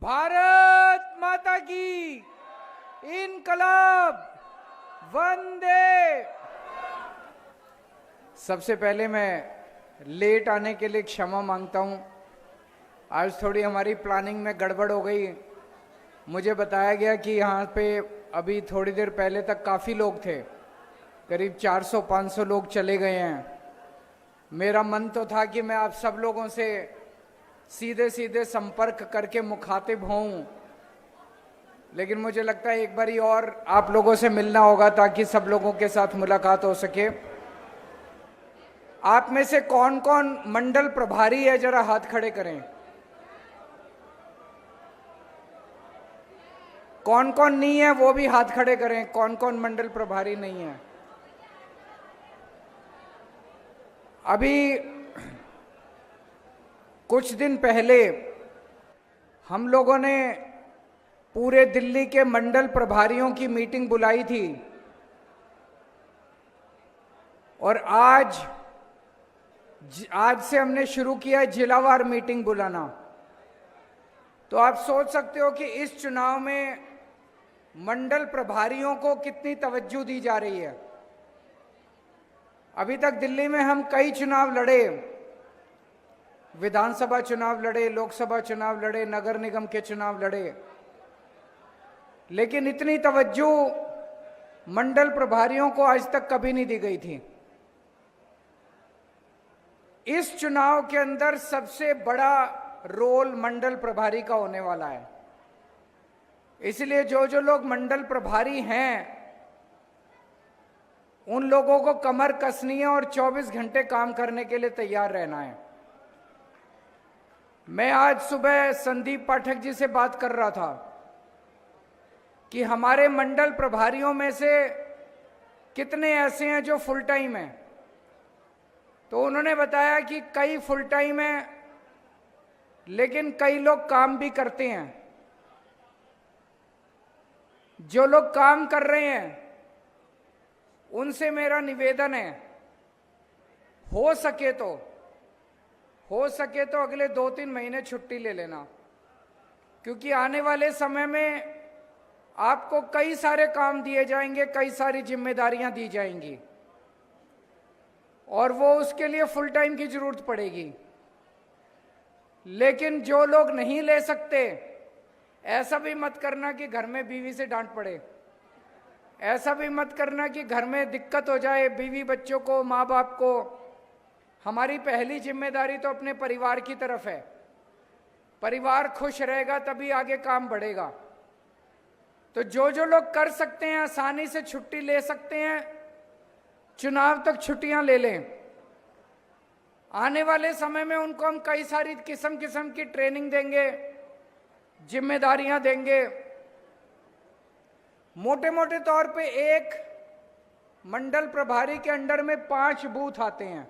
भारत माता की इनकलाब वंदे। सबसे पहले मैं लेट आने के लिए क्षमा मांगता हूं। आज थोड़ी हमारी प्लानिंग में गड़बड़ हो गई। मुझे बताया गया कि यहाँ पे अभी थोड़ी देर पहले तक काफ़ी लोग थे, करीब 400-500 लोग चले गए हैं। मेरा मन तो था कि मैं आप सब लोगों से सीधे सीधे संपर्क करके मुखातिब होऊं, लेकिन मुझे लगता है एक बारी और आप लोगों से मिलना होगा ताकि सब लोगों के साथ मुलाकात हो सके। आप में से कौन कौन मंडल प्रभारी है, जरा हाथ खड़े करें। कौन कौन नहीं है वो भी हाथ खड़े करें। कौन कौन मंडल प्रभारी नहीं है। अभी कुछ दिन पहले हम लोगों ने पूरे दिल्ली के मंडल प्रभारियों की मीटिंग बुलाई थी और आज से हमने शुरू किया है जिलावार मीटिंग बुलाना। तो आप सोच सकते हो कि इस चुनाव में मंडल प्रभारियों को कितनी तवज्जो दी जा रही है। अभी तक दिल्ली में हम कई चुनाव लड़े, विधानसभा चुनाव लड़े, लोकसभा चुनाव लड़े, नगर निगम के चुनाव लड़े, लेकिन इतनी तवज्जो मंडल प्रभारियों को आज तक कभी नहीं दी गई थी। इस चुनाव के अंदर सबसे बड़ा रोल मंडल प्रभारी का होने वाला है। इसलिए जो जो लोग मंडल प्रभारी हैं उन लोगों को कमर कसनी है और 24 घंटे काम करने के लिए तैयार रहना है। मैं आज सुबह संदीप पाठक जी से बात कर रहा था कि हमारे मंडल प्रभारियों में से कितने ऐसे हैं जो फुल टाइम हैं। तो उन्होंने बताया कि कई फुल टाइम हैं, लेकिन कई लोग काम भी करते हैं। जो लोग काम कर रहे हैं उनसे मेरा निवेदन है, हो सके तो अगले 2-3 महीने छुट्टी ले लेना, क्योंकि आने वाले समय में आपको कई सारे काम दिए जाएंगे, कई सारी जिम्मेदारियां दी जाएंगी और वो उसके लिए फुल टाइम की जरूरत पड़ेगी। लेकिन जो लोग नहीं ले सकते, ऐसा भी मत करना कि घर में बीवी से डांट पड़े, ऐसा भी मत करना कि घर में दिक्कत हो जाए बीवी बच्चों को, माँ बाप को। हमारी पहली जिम्मेदारी तो अपने परिवार की तरफ है। परिवार खुश रहेगा तभी आगे काम बढ़ेगा। तो जो जो लोग कर सकते हैं, आसानी से छुट्टी ले सकते हैं, चुनाव तक छुट्टियां ले लें। आने वाले समय में उनको हम कई सारी किस्म किस्म की ट्रेनिंग देंगे, जिम्मेदारियां देंगे। मोटे मोटे तौर पे एक मंडल प्रभारी के अंडर में 5 बूथ आते हैं।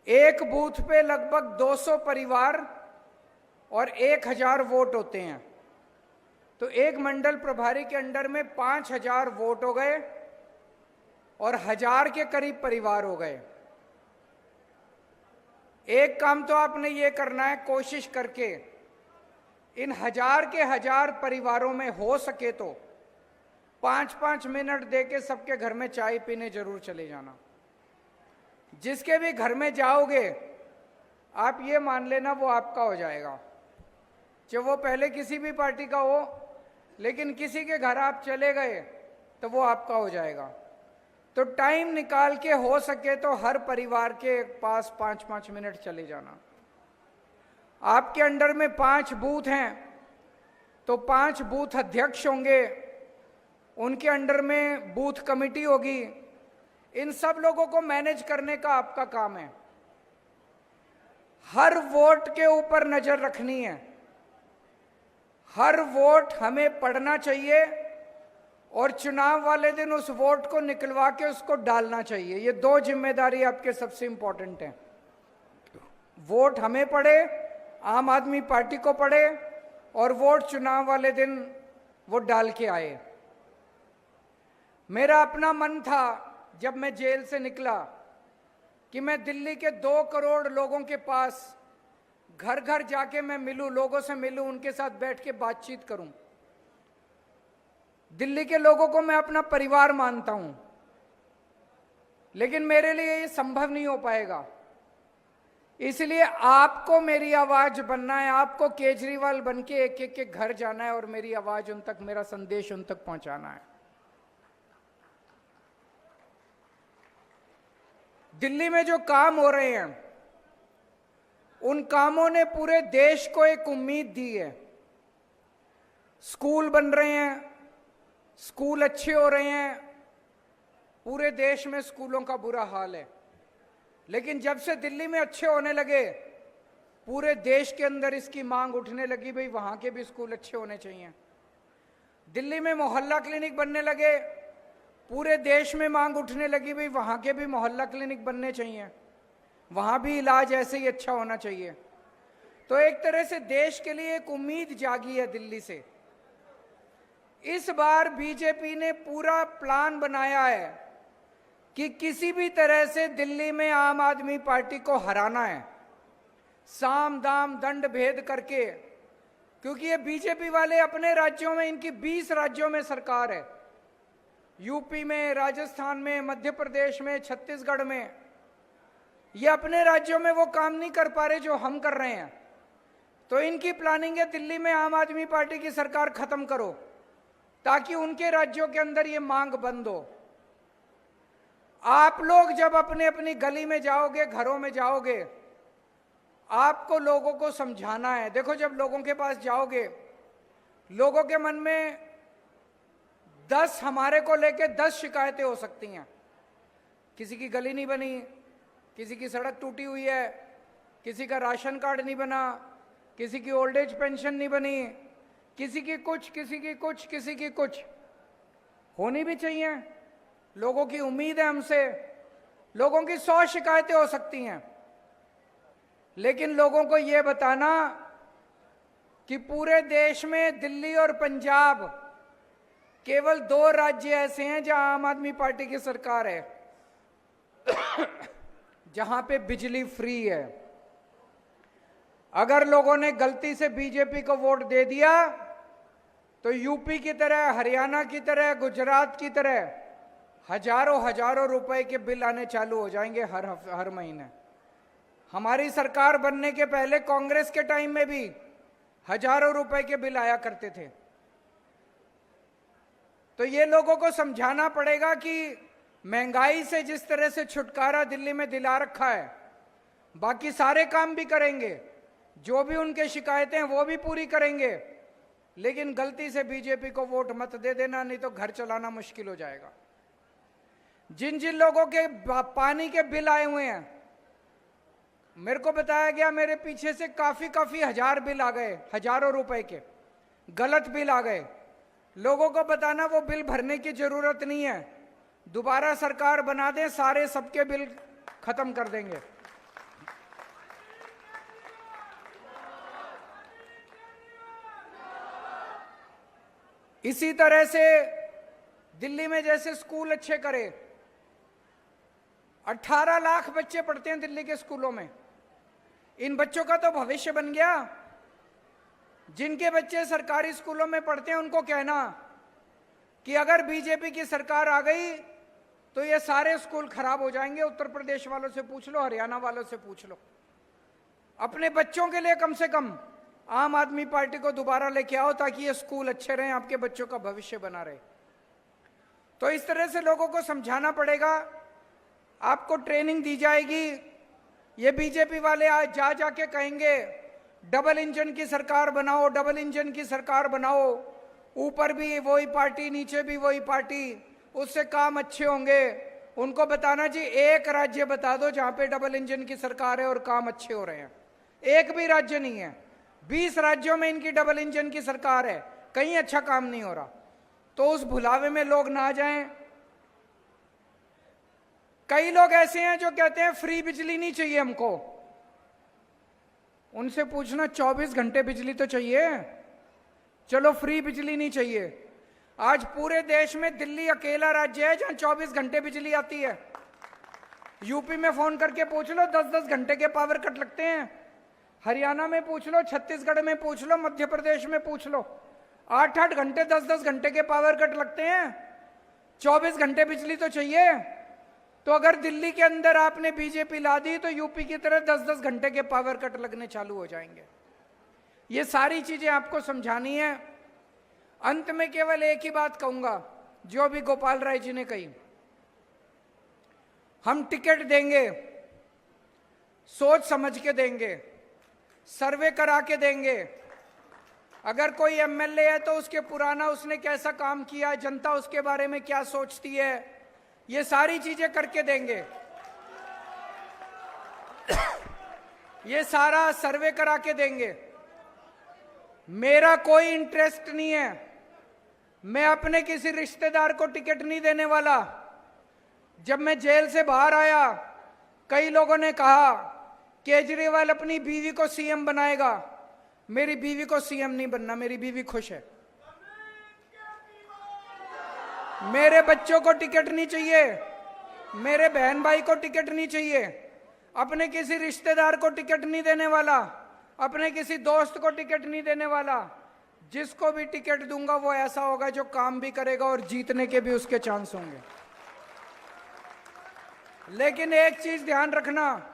एक बूथ पे लगभग 200 परिवार और 1000 वोट होते हैं। तो एक मंडल प्रभारी के अंडर में 5000 वोट हो गए और 1000 के करीब परिवार हो गए। एक काम तो आपने ये करना है, कोशिश करके इन 1000 के 1000 परिवारों में हो सके तो 5-5 मिनट देके सबके घर में चाय पीने जरूर चले जाना। जिसके भी घर में जाओगे आप ये मान लेना वो आपका हो जाएगा, चाहे वो पहले किसी भी पार्टी का हो, लेकिन किसी के घर आप चले गए तो वो आपका हो जाएगा। तो टाइम निकाल के हो सके तो हर परिवार के पास 5-5 मिनट चले जाना। आपके अंडर में 5 बूथ हैं तो 5 बूथ अध्यक्ष होंगे, उनके अंडर में बूथ कमेटी होगी। इन सब लोगों को मैनेज करने का आपका काम है। हर वोट के ऊपर नजर रखनी है। हर वोट हमें पढ़ना चाहिए और चुनाव वाले दिन उस वोट को निकलवा के उसको डालना चाहिए। ये 2 जिम्मेदारी आपके सबसे इंपॉर्टेंट हैं। वोट हमें पड़े, आम आदमी पार्टी को पड़े, और वोट चुनाव वाले दिन वो डाल के आए। मेरा अपना मन था जब मैं जेल से निकला कि मैं दिल्ली के 2 करोड़ लोगों के पास घर घर जाके मैं मिलूं, लोगों से मिलूं, उनके साथ बैठ के बातचीत करूं। दिल्ली के लोगों को मैं अपना परिवार मानता हूं, लेकिन मेरे लिए ये संभव नहीं हो पाएगा। इसलिए आपको मेरी आवाज बनना है, आपको केजरीवाल बन के एक एक के घर जाना है और मेरी आवाज उन तक, मेरा संदेश उन तक पहुंचाना है। दिल्ली में जो काम हो रहे हैं, उन कामों ने पूरे देश को एक उम्मीद दी है। स्कूल बन रहे हैं, स्कूल अच्छे हो रहे हैं, पूरे देश में स्कूलों का बुरा हाल है। लेकिन जब से दिल्ली में अच्छे होने लगे, पूरे देश के अंदर इसकी मांग उठने लगी, भाई वहां के भी स्कूल अच्छे होने चाहिए। दिल्ली में मोहल्ला क्लिनिक बनने लगे, पूरे देश में मांग उठने लगी, भाई वहां के भी मोहल्ला क्लिनिक बनने चाहिए, वहां भी इलाज ऐसे ही अच्छा होना चाहिए। तो एक तरह से देश के लिए एक उम्मीद जागी है दिल्ली से। इस बार बीजेपी ने पूरा प्लान बनाया है कि किसी भी तरह से दिल्ली में आम आदमी पार्टी को हराना है, साम दाम दंड भेद करके। क्योंकि ये बीजेपी वाले अपने राज्यों में, इनकी 20 राज्यों में सरकार है, यूपी में, राजस्थान में, मध्य प्रदेश में, छत्तीसगढ़ में। ये अपने राज्यों में वो काम नहीं कर पा रहे जो हम कर रहे हैं। तो इनकी प्लानिंग है दिल्ली में आम आदमी पार्टी की सरकार खत्म करो, ताकि उनके राज्यों के अंदर ये मांग बंद हो। आप लोग जब अपने अपनी गली में जाओगे, घरों में जाओगे, आपको लोगों को समझाना है। देखो, जब लोगों के पास जाओगे, लोगों के मन में 10 हमारे को लेके 10 शिकायतें हो सकती हैं। किसी की गली नहीं बनी, किसी की सड़क टूटी हुई है, किसी का राशन कार्ड नहीं बना, किसी की ओल्ड एज पेंशन नहीं बनी, किसी की कुछ, किसी की कुछ, किसी की कुछ। होनी भी चाहिए, लोगों की उम्मीद है हमसे। लोगों की 100 शिकायतें हो सकती हैं, लेकिन लोगों को यह बताना कि पूरे देश में दिल्ली और पंजाब केवल 2 राज्य ऐसे हैं जहां आम आदमी पार्टी की सरकार है, जहां पे बिजली फ्री है। अगर लोगों ने गलती से बीजेपी को वोट दे दिया तो यूपी की तरह, हरियाणा की तरह, गुजरात की तरह हजारों रुपए के बिल आने चालू हो जाएंगे हर महीने। हमारी सरकार बनने के पहले कांग्रेस के टाइम में भी हजारों रुपए के बिल आया करते थे। तो ये लोगों को समझाना पड़ेगा कि महंगाई से जिस तरह से छुटकारा दिल्ली में दिला रखा है, बाकी सारे काम भी करेंगे, जो भी उनके शिकायतें हैं वो भी पूरी करेंगे। लेकिन गलती से बीजेपी को वोट मत दे देना, नहीं तो घर चलाना मुश्किल हो जाएगा। जिन जिन लोगों के पानी के बिल आए हुए हैं, मेरे को बताया गया मेरे पीछे से काफी हजार बिल आ गए, हजारों रुपए के गलत बिल आ गए। लोगों को बताना वो बिल भरने की जरूरत नहीं है, दोबारा सरकार बना दे, सारे सबके बिल खत्म कर देंगे। इसी तरह से दिल्ली में जैसे स्कूल अच्छे करे, 18 लाख बच्चे पढ़ते हैं दिल्ली के स्कूलों में। इन बच्चों का तो भविष्य बन गया। जिनके बच्चे सरकारी स्कूलों में पढ़ते हैं उनको कहना कि अगर बीजेपी की सरकार आ गई तो ये सारे स्कूल खराब हो जाएंगे। उत्तर प्रदेश वालों से पूछ लो, हरियाणा वालों से पूछ लो। अपने बच्चों के लिए कम से कम आम आदमी पार्टी को दोबारा लेके आओ, ताकि ये स्कूल अच्छे रहें, आपके बच्चों का भविष्य बना रहे। तो इस तरह से लोगों को समझाना पड़ेगा, आपको ट्रेनिंग दी जाएगी। ये बीजेपी वाले आज जा जाके कहेंगे डबल इंजन की सरकार बनाओ, डबल इंजन की सरकार बनाओ, ऊपर भी वही पार्टी, नीचे भी वही पार्टी, उससे काम अच्छे होंगे। उनको बताना जी, एक राज्य बता दो जहां पे डबल इंजन की सरकार है और काम अच्छे हो रहे हैं। एक भी राज्य नहीं है, 20 राज्यों में इनकी डबल इंजन की सरकार है, कहीं अच्छा काम नहीं हो रहा। तो उस भुलावे में लोग ना जाएं। कई लोग ऐसे हैं जो कहते हैं फ्री बिजली नहीं चाहिए हमको। उनसे पूछना 24 घंटे बिजली तो चाहिए। चलो फ्री बिजली नहीं चाहिए। आज पूरे देश में दिल्ली अकेला राज्य है जहां 24 घंटे बिजली आती है। यूपी में फोन करके पूछ लो, 10-10 घंटे के पावर कट लगते हैं। हरियाणा में पूछ लो, छत्तीसगढ़ में पूछ लो, मध्य प्रदेश में पूछ लो, 8-8 घंटे 10-10 घंटे के पावर कट लगते हैं। 24 घंटे बिजली तो चाहिए। तो अगर दिल्ली के अंदर आपने बीजेपी ला दी तो यूपी की तरह 10-10 घंटे के पावर कट लगने चालू हो जाएंगे। ये सारी चीजें आपको समझानी है। अंत में केवल एक ही बात कहूंगा जो अभी गोपाल राय जी ने कही, हम टिकट देंगे, सोच समझ के देंगे, सर्वे करा के देंगे। अगर कोई एमएलए है तो उसके पुराना उसने कैसा काम किया, जनता उसके बारे में क्या सोचती है, ये सारी चीजें करके देंगे। ये सारा सर्वे करा के देंगे। मेरा कोई इंटरेस्ट नहीं है, मैं अपने किसी रिश्तेदार को टिकट नहीं देने वाला। जब मैं जेल से बाहर आया, कई लोगों ने कहा केजरीवाल अपनी बीवी को सीएम बनाएगा। मेरी बीवी को सीएम नहीं बनना, मेरी बीवी खुश है। मेरे बच्चों को टिकट नहीं चाहिए, मेरे बहन भाई को टिकट नहीं चाहिए, अपने किसी रिश्तेदार को टिकट नहीं देने वाला, अपने किसी दोस्त को टिकट नहीं देने वाला। जिसको भी टिकट दूंगा वो ऐसा होगा जो काम भी करेगा और जीतने के भी उसके चांस होंगे। लेकिन एक चीज ध्यान रखना,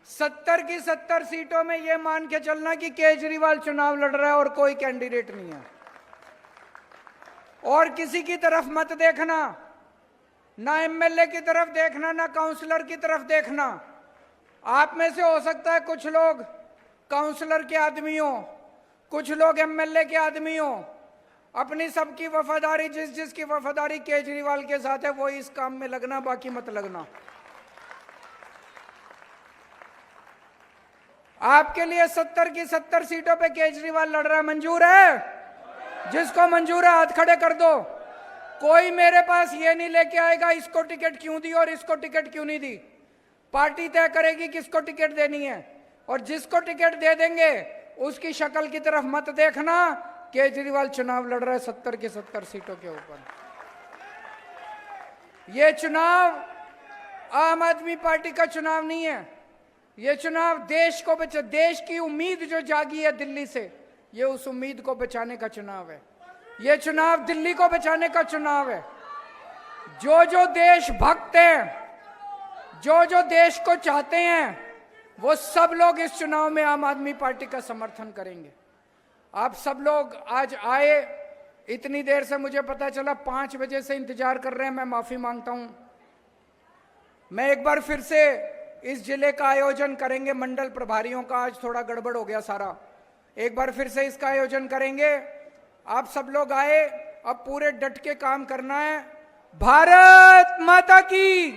70 की 70 सीटों में यह मान के चलना कि केजरीवाल चुनाव लड़ रहा है और कोई कैंडिडेट नहीं है। और किसी की तरफ मत देखना, ना एमएलए की तरफ देखना, ना काउंसलर की तरफ देखना। आप में से हो सकता है कुछ लोग काउंसलर के आदमी हो, कुछ लोग एमएलए के आदमी हो। अपनी सबकी वफादारी, जिसकी वफादारी केजरीवाल के साथ है वो इस काम में लगना, बाकी मत लगना। आपके लिए 70 की 70 सीटों पे केजरीवाल लड़ रहा है, मंजूर है? जिसको मंजूर है हाथ खड़े कर दो। कोई मेरे पास ये नहीं लेके आएगा इसको टिकट क्यों दी और इसको टिकट क्यों नहीं दी। पार्टी तय करेगी किसको टिकट देनी है, और जिसको टिकट दे देंगे उसकी शक्ल की तरफ मत देखना। केजरीवाल चुनाव लड़ रहा है 70 की 70 सीटों के ऊपर। ये चुनाव आम आदमी पार्टी का चुनाव नहीं है, ये चुनाव देश को बचा, देश की उम्मीद जो जागी है दिल्ली से, ये उस उम्मीद को बचाने का चुनाव है। ये चुनाव दिल्ली को बचाने का चुनाव है। जो जो देश भक्त हैं, जो जो देश को चाहते हैं, वो सब लोग इस चुनाव में आम आदमी पार्टी का समर्थन करेंगे। आप सब लोग आज आए, इतनी देर से मुझे पता चला 5 बजे से इंतजार कर रहे हैं, मैं माफी मांगता हूं। मैं एक बार फिर से इस जिले का आयोजन करेंगे, मंडल प्रभारियों का आज थोड़ा गड़बड़ हो गया सारा, एक बार फिर से इसका आयोजन करेंगे। आप सब लोग आए, अब पूरे डट के काम करना है। भारत माता की